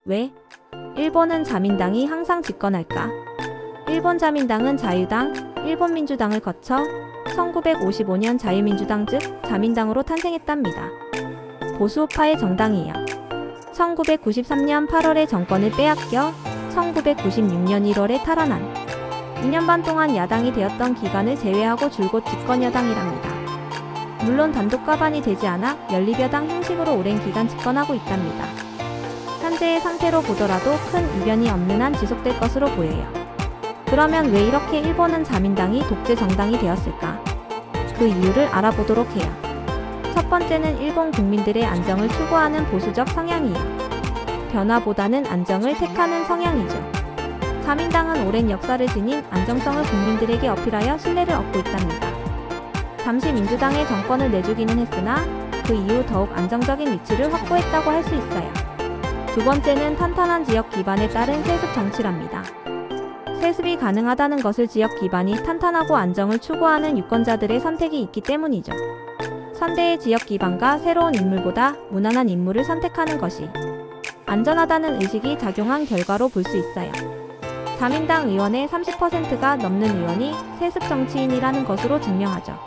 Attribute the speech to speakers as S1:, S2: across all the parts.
S1: 왜? 일본은 자민당이 항상 집권할까? 일본 자민당은 자유당, 일본 민주당을 거쳐 1955년 자유민주당 즉 자민당으로 탄생했답니다. 보수우파의 정당이에요. 1993년 8월에 정권을 빼앗겨 1996년 1월에 탈환한 2년 반 동안 야당이 되었던 기간을 제외하고 줄곧 집권 여당이랍니다. 물론 단독 과반이 되지 않아 연립여당 형식으로 오랜 기간 집권하고 있답니다. 현재의 상태로 보더라도 큰 이변이 없는 한 지속될 것으로 보여요. 그러면 왜 이렇게 일본은 자민당이 독재 정당이 되었을까? 그 이유를 알아보도록 해요. 첫 번째는 일본 국민들의 안정을 추구하는 보수적 성향이에요. 변화보다는 안정을 택하는 성향이죠. 자민당은 오랜 역사를 지닌 안정성을 국민들에게 어필하여 신뢰를 얻고 있답니다. 잠시 민주당의 정권을 내주기는 했으나 그 이후 더욱 안정적인 위치를 확보했다고 할 수 있어요. 두 번째는 탄탄한 지역 기반에 따른 세습 정치랍니다. 세습이 가능하다는 것을 지역 기반이 탄탄하고 안정을 추구하는 유권자들의 선택이 있기 때문이죠. 선대의 지역 기반과 새로운 인물보다 무난한 인물을 선택하는 것이 안전하다는 의식이 작용한 결과로 볼 수 있어요. 자민당 의원의 30%가 넘는 의원이 세습 정치인이라는 것으로 증명하죠.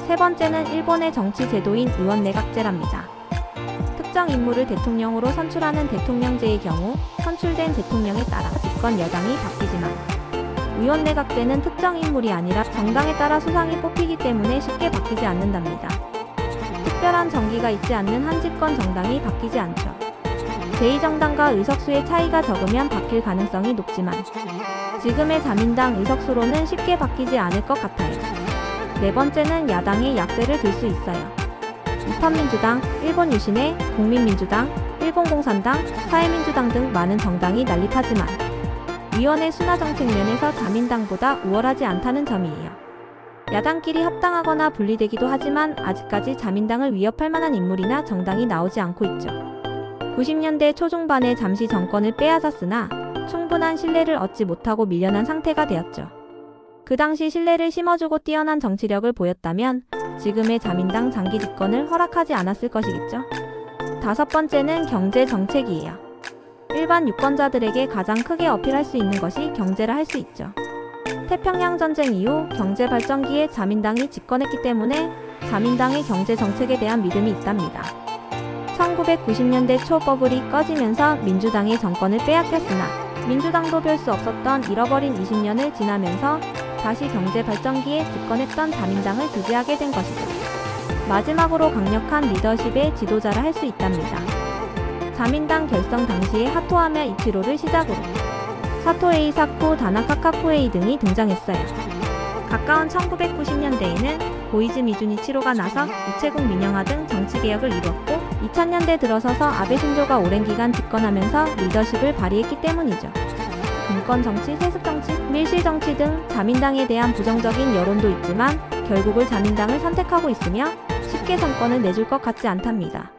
S1: 세 번째는 일본의 정치 제도인 의원내각제랍니다. 특정 인물을 대통령으로 선출하는 대통령제의 경우 선출된 대통령에 따라 집권 여당이 바뀌지만 의원내각제는 특정 인물이 아니라 정당에 따라 수상이 뽑히기 때문에 쉽게 바뀌지 않는답니다. 특별한 정기가 있지 않는 한 집권 정당이 바뀌지 않죠. 제2정당과 의석수의 차이가 적으면 바뀔 가능성이 높지만 지금의 자민당 의석수로는 쉽게 바뀌지 않을 것 같아요. 네 번째는 야당의 약세를 들 수 있어요. 입헌민주당, 일본 유신회, 국민민주당, 일본공산당, 사회민주당 등 많은 정당이 난립하지만 위원회 순화 정책 면에서 자민당보다 우월하지 않다는 점이에요. 야당끼리 합당하거나 분리되기도 하지만 아직까지 자민당을 위협할 만한 인물이나 정당이 나오지 않고 있죠. 90년대 초중반에 잠시 정권을 빼앗았으나 충분한 신뢰를 얻지 못하고 밀려난 상태가 되었죠. 그 당시 신뢰를 심어주고 뛰어난 정치력을 보였다면 지금의 자민당 장기 집권을 허락하지 않았을 것이겠죠. 다섯 번째는 경제 정책이에요. 일반 유권자들에게 가장 크게 어필할 수 있는 것이 경제라 할 수 있죠. 태평양 전쟁 이후 경제 발전기에 자민당이 집권했기 때문에 자민당의 경제 정책에 대한 믿음이 있답니다. 1990년대 초 버블이 꺼지면서 민주당의 정권을 빼앗겼으나 민주당도 별 수 없었던 잃어버린 20년을 지나면서 다시 경제 발전기에 집권했던 자민당을 지지하게 된 것이죠. 마지막으로 강력한 리더십의 지도자라 할 수 있답니다. 자민당 결성 당시에 하토하며 이치로를 시작으로 사토에이 사쿠, 다나카카쿠에이 등이 등장했어요. 가까운 1990년대에는 고이즈미 주니치로가 나서 우체국 민영화 등 정치개혁을 이루었고 2000년대 들어서서 아베 신조가 오랜 기간 집권하면서 리더십을 발휘했기 때문이죠. 분권 정치, 세습 정치, 밀실 정치 등 자민당에 대한 부정적인 여론도 있지만 결국을 자민당을 선택하고 있으며 쉽게 정권을 내줄 것 같지 않답니다.